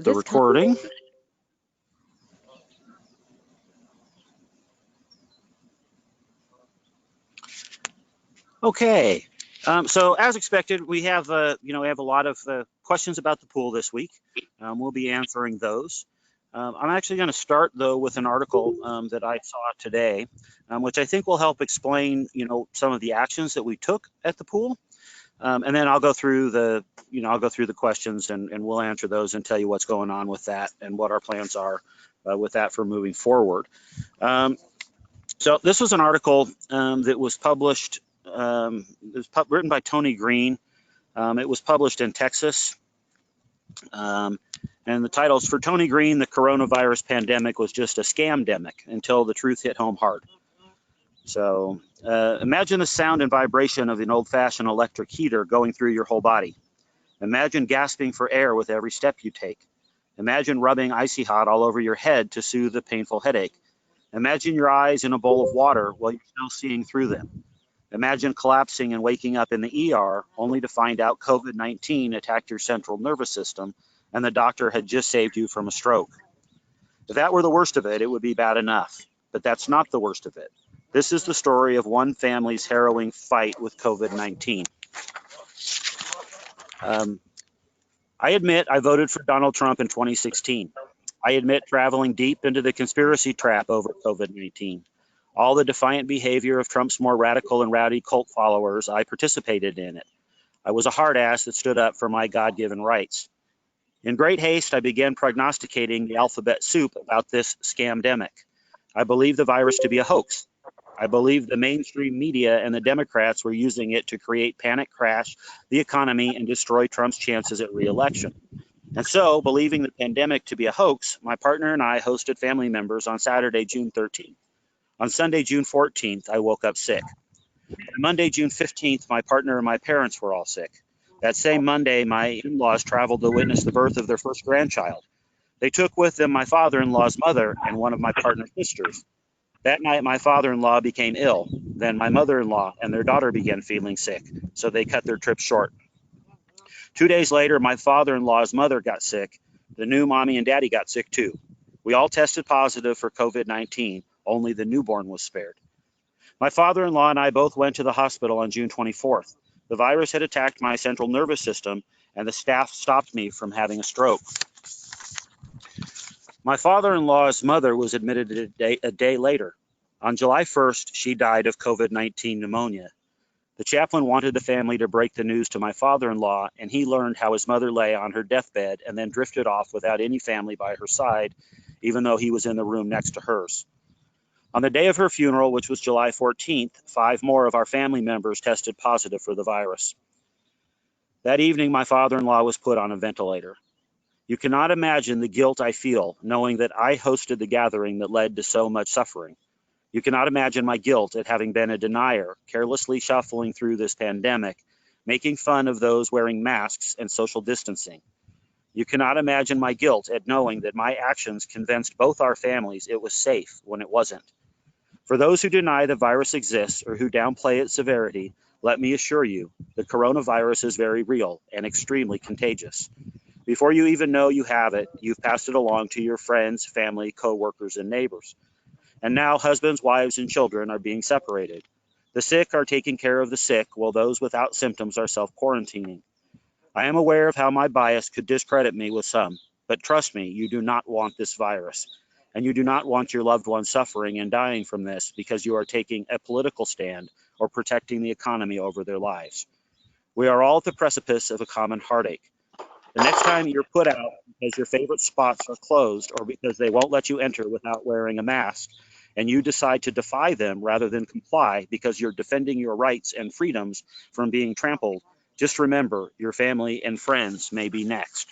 The recording. Okay. So as expected, we have a lot of questions about the pool this week. We'll be answering those. I'm actually going to start though with an article that I saw today, which I think will help explain some of the actions that we took at the pool. And then I'll go through the questions and we'll answer those and tell you what's going on with that and what our plans are with that for moving forward. So this was an article that was published. It was written by Tony Green. It was published in Texas. And the title is, "For Tony Green, the coronavirus pandemic was just a scamdemic until the truth hit home hard." So imagine the sound and vibration of an old-fashioned electric heater going through your whole body. Imagine gasping for air with every step you take. Imagine rubbing icy hot all over your head to soothe the painful headache. Imagine your eyes in a bowl of water while you're still seeing through them. Imagine collapsing and waking up in the ER only to find out COVID-19 attacked your central nervous system and the doctor had just saved you from a stroke. If that were the worst of it, it would be bad enough. But that's not the worst of it. This is the story of one family's harrowing fight with COVID-19. I admit I voted for Donald Trump in 2016. I admit traveling deep into the conspiracy trap over COVID-19. All the defiant behavior of Trump's more radical and rowdy cult followers, I participated in it. I was a hard ass that stood up for my God-given rights. In great haste, I began prognosticating the alphabet soup about this scamdemic. I believed the virus to be a hoax. I believed the mainstream media and the Democrats were using it to create panic, crash the economy, and destroy Trump's chances at re-election. And so, believing the pandemic to be a hoax, my partner and I hosted family members on Saturday, June 13th. On Sunday, June 14th, I woke up sick. On Monday, June 15th, my partner and my parents were all sick. That same Monday, my in-laws traveled to witness the birth of their first grandchild. They took with them my father-in-law's mother and one of my partner's sisters. That night, my father-in-law became ill. Then my mother-in-law and their daughter began feeling sick, so they cut their trip short. 2 days later, my father-in-law's mother got sick. The new mommy and daddy got sick too. We all tested positive for COVID-19. Only the newborn was spared. My father-in-law and I both went to the hospital on June 24th. The virus had attacked my central nervous system, and the staff stopped me from having a stroke. My father-in-law's mother was admitted a day later. On July 1st, she died of COVID-19 pneumonia. The chaplain wanted the family to break the news to my father-in-law, and he learned how his mother lay on her deathbed and then drifted off without any family by her side, even though he was in the room next to hers. On the day of her funeral, which was July 14th, 5 more of our family members tested positive for the virus. That evening, my father-in-law was put on a ventilator. You cannot imagine the guilt I feel knowing that I hosted the gathering that led to so much suffering. You cannot imagine my guilt at having been a denier, carelessly shuffling through this pandemic, making fun of those wearing masks and social distancing. You cannot imagine my guilt at knowing that my actions convinced both our families it was safe when it wasn't. For those who deny the virus exists or who downplay its severity, let me assure you, the coronavirus is very real and extremely contagious. Before you even know you have it, you've passed it along to your friends, family, co-workers, and neighbors. And now husbands, wives, and children are being separated. The sick are taking care of the sick, while those without symptoms are self-quarantining. I am aware of how my bias could discredit me with some, but trust me, you do not want this virus. And you do not want your loved ones suffering and dying from this because you are taking a political stand or protecting the economy over their lives. We are all at the precipice of a common heartache. The next time you're put out because your favorite spots are closed or because they won't let you enter without wearing a mask, and you decide to defy them rather than comply because you're defending your rights and freedoms from being trampled, just remember your family and friends may be next.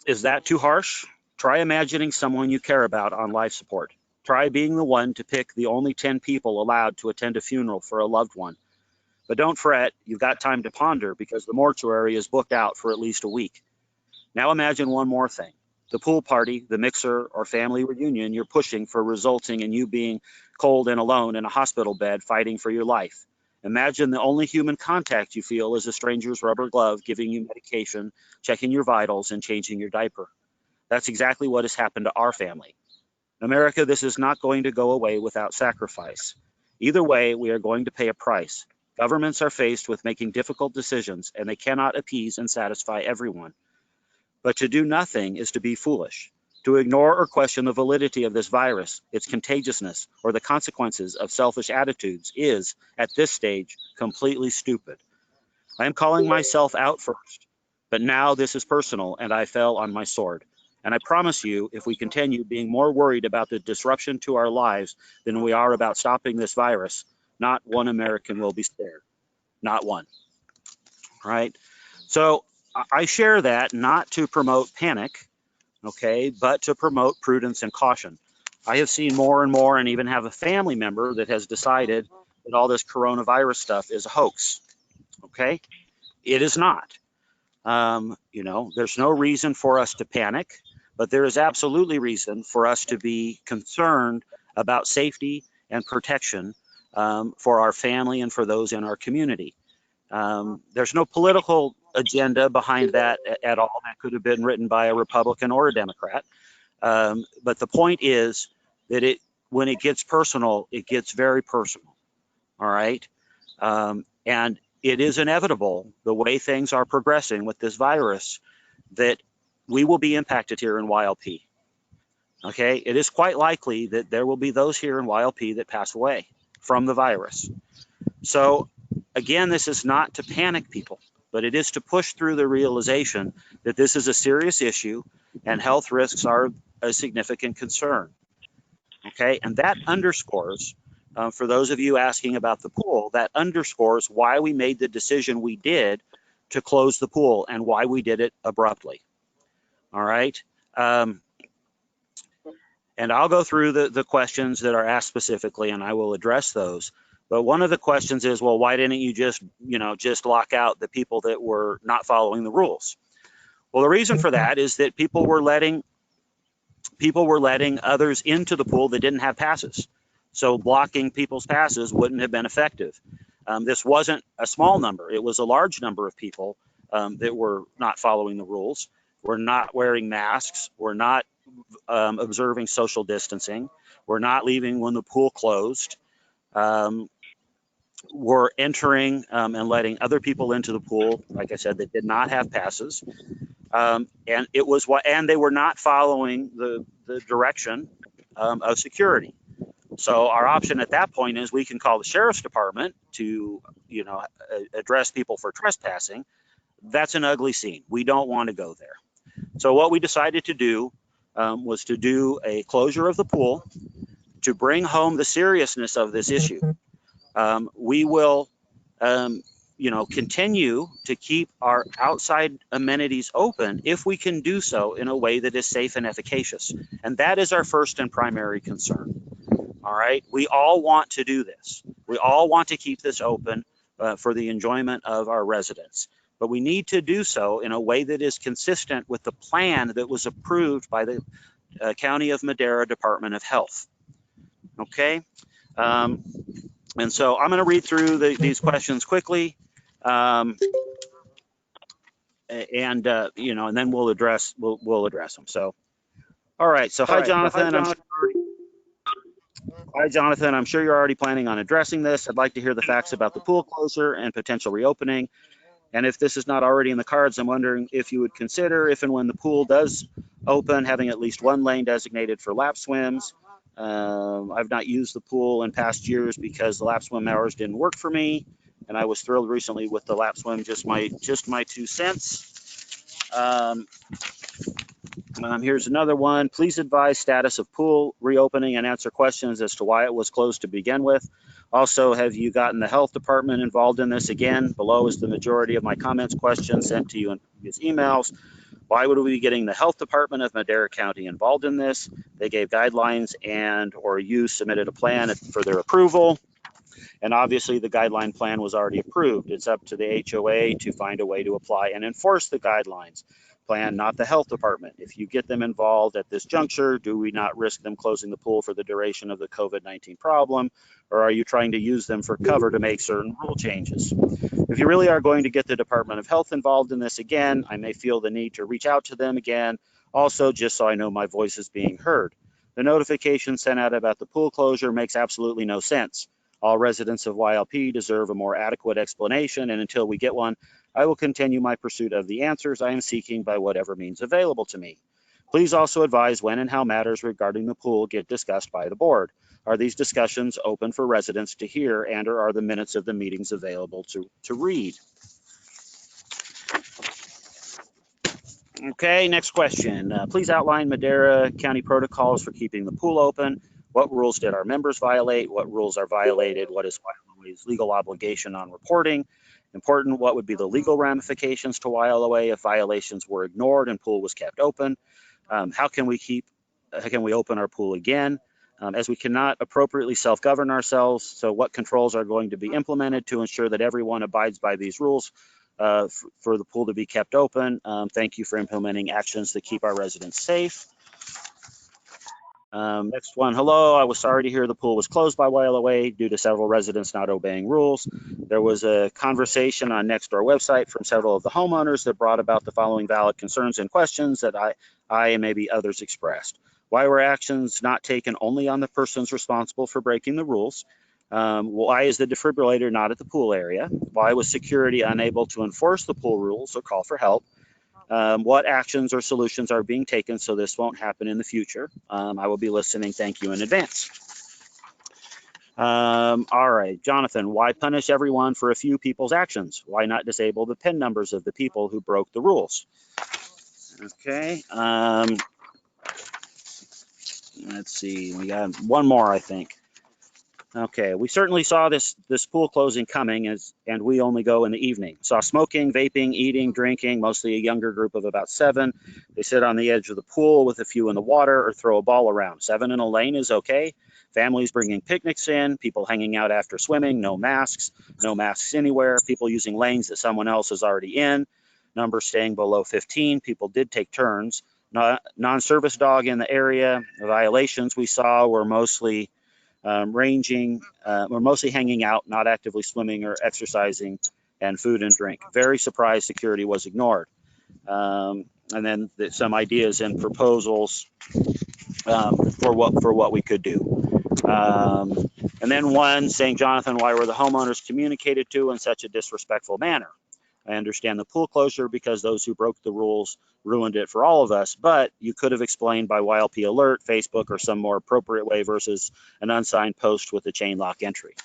Is that too harsh? Try imagining someone you care about on life support. Try being the one to pick the only 10 people allowed to attend a funeral for a loved one. But don't fret, you've got time to ponder because the mortuary is booked out for at least a week. Now imagine one more thing. The pool party, the mixer, or family reunion you're pushing for resulting in you being cold and alone in a hospital bed fighting for your life. Imagine the only human contact you feel is a stranger's rubber glove giving you medication, checking your vitals, and changing your diaper. That's exactly what has happened to our family. In America, this is not going to go away without sacrifice. Either way, we are going to pay a price. Governments are faced with making difficult decisions, and they cannot appease and satisfy everyone. But to do nothing is to be foolish. To ignore or question the validity of this virus, its contagiousness, or the consequences of selfish attitudes is, at this stage, completely stupid. I am calling myself out first, but now this is personal and I fell on my sword. And I promise you, if we continue being more worried about the disruption to our lives than we are about stopping this virus, not one American will be spared. Not one. Right? So I share that not to promote panic, okay, but to promote prudence and caution. I have seen more and more, and even have a family member that has decided that all this coronavirus stuff is a hoax. Okay? It is not. There's no reason for us to panic, but there is absolutely reason for us to be concerned about safety and protection for our family and for those in our community. There's no political agenda behind that at all. That could have been written by a Republican or a Democrat. But the point is that when it gets personal, it gets very personal. All right. And it is inevitable, the way things are progressing with this virus, that we will be impacted here in YLP. Okay, it is quite likely that there will be those here in YLP that pass away from the virus. So again, this is not to panic people, but it is to push through the realization that this is a serious issue and health risks are a significant concern. Okay, and that underscores, for those of you asking about the pool, that underscores why we made the decision we did to close the pool and why we did it abruptly. All right. And I'll go through the questions that are asked specifically, and I will address those. But one of the questions is, well, why didn't you just lock out the people that were not following the rules? Well, the reason for that is that people were letting others into the pool that didn't have passes. So blocking people's passes wouldn't have been effective. This wasn't a small number. It was a large number of people that were not following the rules, were not wearing masks, were not observing social distancing, were not leaving when the pool closed, were entering and letting other people into the pool, like I said, that did not have passes. And they were not following the direction of security. So our option at that point is we can call the sheriff's department to, address people for trespassing. That's an ugly scene. We don't want to go there. So what we decided to do was to do a closure of the pool to bring home the seriousness of this issue. We will, continue to keep our outside amenities open if we can do so in a way that is safe and efficacious. And that is our first and primary concern. All right. We all want to do this. We all want to keep this open for the enjoyment of our residents. But we need to do so in a way that is consistent with the plan that was approved by the County of Madera Department of Health. Okay. And so I'm going to read through these questions quickly, and then we'll address them. So, all right. So, hi, Jonathan. Hi, Jonathan. I'm sure you're already planning on addressing this. I'd like to hear the facts about the pool closure and potential reopening. And if this is not already in the cards, I'm wondering if you would consider, if and when the pool does open, having at least one lane designated for lap swims. I've not used the pool in past years because the lap swim hours didn't work for me, and I was thrilled recently with the lap swim. Just my 2 cents. Here's another one. Please advise status of pool reopening and answer questions as to why it was closed to begin with. Also, have you gotten the health department involved in this? Again, below is the majority of my comments, questions sent to you in previous emails. Why would we be getting the health department of Madera County involved in this? They gave guidelines or you submitted a plan for their approval. And obviously the guideline plan was already approved. It's up to the HOA to find a way to apply and enforce the guidelines. plan, not the health department. If you get them involved at this juncture, do we not risk them closing the pool for the duration of the COVID-19 problem? Or are you trying to use them for cover to make certain rule changes? If you really are going to get the Department of Health involved in this again, I may feel the need to reach out to them again, also just so I know my voice is being heard. The notification sent out about the pool closure makes absolutely no sense. All residents of YLP deserve a more adequate explanation, and until we get one, I will continue my pursuit of the answers I am seeking by whatever means available to me. Please also advise when and how matters regarding the pool get discussed by the board. Are these discussions open for residents to hear, and or are the minutes of the meetings available to read? Okay, next question. Please outline Madera County protocols for keeping the pool open. What rules did our members violate? What rules are violated? What is YLOA's legal obligation on reporting? Important, what would be the legal ramifications to YLOA if violations were ignored and pool was kept open? How can we open our pool again? As we cannot appropriately self-govern ourselves, so what controls are going to be implemented to ensure that everyone abides by these rules for the pool to be kept open? Thank you for implementing actions that keep our residents safe. Next one, hello, I was sorry to hear the pool was closed by YLOA due to several residents not obeying rules. There was a conversation on Nextdoor website from several of the homeowners that brought about the following valid concerns and questions that I and maybe others expressed. Why were actions not taken only on the persons responsible for breaking the rules? Why is the defibrillator not at the pool area? Why was security unable to enforce the pool rules or call for help? What actions or solutions are being taken so this won't happen in the future? I will be listening. Thank you in advance. All right, Jonathan, why punish everyone for a few people's actions? Why not disable the PIN numbers of the people who broke the rules? Okay. Let's see, we got one more, I think. Okay, we certainly saw this pool closing coming, and we only go in the evening. Saw smoking, vaping, eating, drinking, mostly a younger group of about 7. They sit on the edge of the pool with a few in the water or throw a ball around. 7 in a lane is okay. Families bringing picnics in, people hanging out after swimming, no masks anywhere, people using lanes that someone else is already in, numbers staying below 15, people did take turns. Non-service dog in the area. The violations we saw were mostly we're mostly hanging out, not actively swimming or exercising, and food and drink. Very surprised security was ignored. And then some ideas and proposals for what we could do. And then one saying, Jonathan, why were the homeowners communicated to in such a disrespectful manner? I understand the pool closure because those who broke the rules ruined it for all of us, but you could have explained by YLP alert, Facebook, or some more appropriate way versus an unsigned post with a chain lock entry.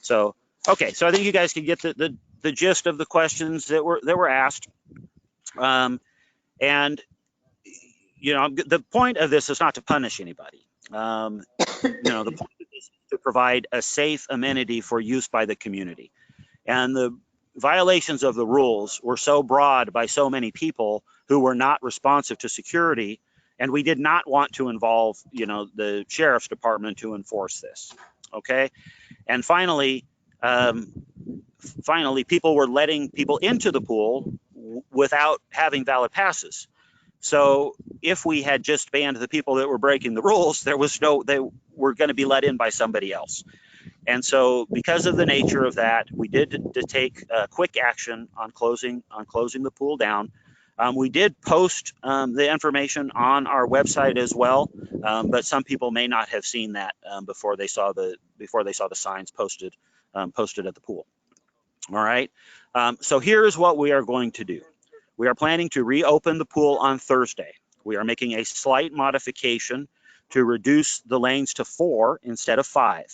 So, okay, so I think you guys can get the gist of the questions that were asked. And, you know, the point of this is not to punish anybody. You know, the point of this is to provide a safe amenity for use by the community. And the violations of the rules were so broad by so many people who were not responsive to security, and we did not want to involve, you know, the sheriff's department to enforce this. Okay, and finally, people were letting people into the pool without having valid passes. So if we had just banned the people that were breaking the rules, they were going to be let in by somebody else. And so because of the nature of that, we did to take quick action on closing the pool down. We did post the information on our website as well, but some people may not have seen that before they saw the signs posted at the pool. All right. So here's what we are going to do. We are planning to reopen the pool on Thursday. We are making a slight modification to reduce the lanes to 4 instead of 5.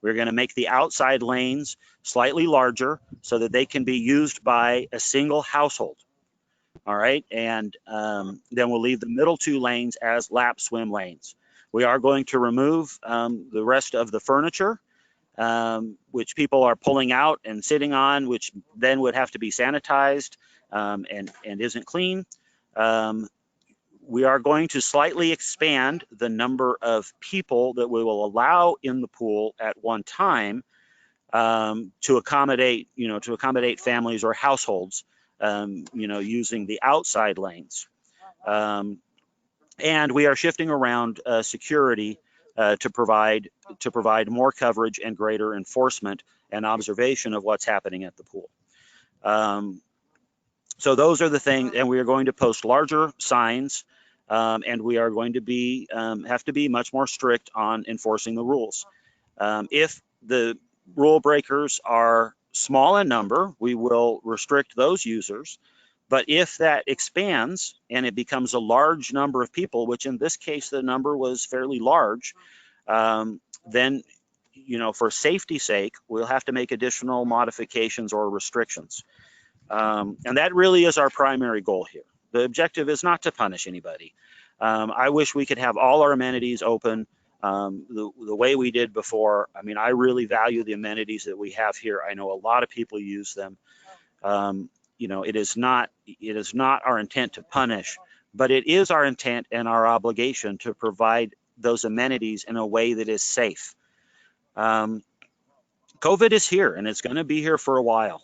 We're going to make the outside lanes slightly larger so that they can be used by a single household. All right, and then we'll leave the middle 2 lanes as lap swim lanes. We are going to remove the rest of the furniture, which people are pulling out and sitting on, which then would have to be sanitized and isn't clean. We are going to slightly expand the number of people that we will allow in the pool at one time to accommodate families or households, using the outside lanes. And we are shifting around security to provide more coverage and greater enforcement and observation of what's happening at the pool. So those are the things, and we are going to post larger signs, and we are going to have to be much more strict on enforcing the rules. If the rule breakers are small in number, we will restrict those users. But if that expands and it becomes a large number of people, which in this case the number was fairly large, then, for safety's sake, we'll have to make additional modifications or restrictions. And that really is our primary goal here. The objective is not to punish anybody. I wish we could have all our amenities open the way we did before. I mean, I really value the amenities that we have here. I know a lot of people use them. It is not our intent to punish, but it is our intent and our obligation to provide those amenities in a way that is safe. COVID is here, and it's going to be here for a while.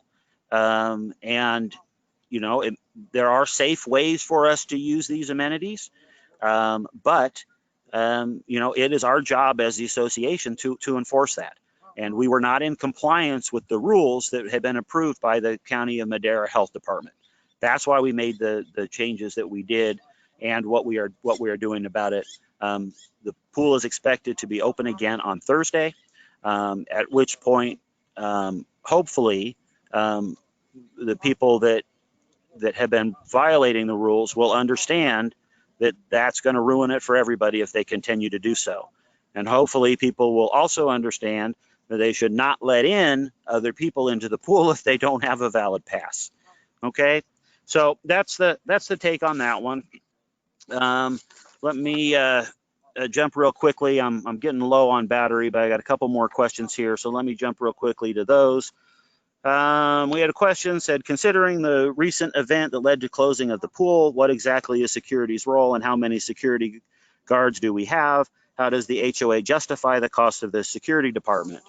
And there are safe ways for us to use these amenities, but it is our job as the association to enforce that. And we were not in compliance with the rules that had been approved by the County of Madera Health Department. That's why we made the changes that we did, and what we are doing about it. The pool is expected to be open again on Thursday, at which point, hopefully, the people that have been violating the rules will understand that that's going to ruin it for everybody if they continue to do so. And hopefully people will also understand that they should not let in other people into the pool if they don't have a valid pass. Okay, so that's the take on that one. Let me jump real quickly. I'm getting low on battery, but I got a couple more questions here, so let me jump real quickly to those. We had a question, said, considering the recent event that led to closing of the pool, what exactly is security's role and how many security guards do we have? How does the HOA justify the cost of the security department?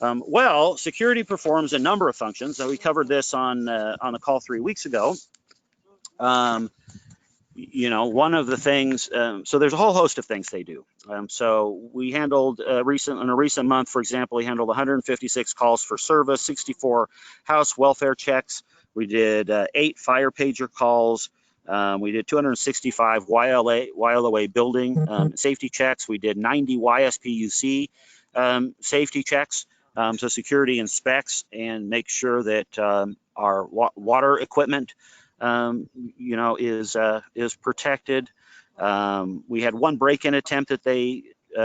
Well, security performs a number of functions. So we covered this on the call 3 weeks ago. One of the things, so there's a whole host of things they do. So we handled in a recent month, for example, we handled 156 calls for service, 64 house welfare checks. We did 8 fire pager calls. We did 265 YLOA building safety checks. We did 90 YSPUC safety checks. So security inspects and makes sure that our water equipment is protected. We had 1 break-in attempt that they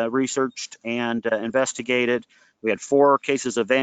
researched and investigated. We had 4 cases of vandalism.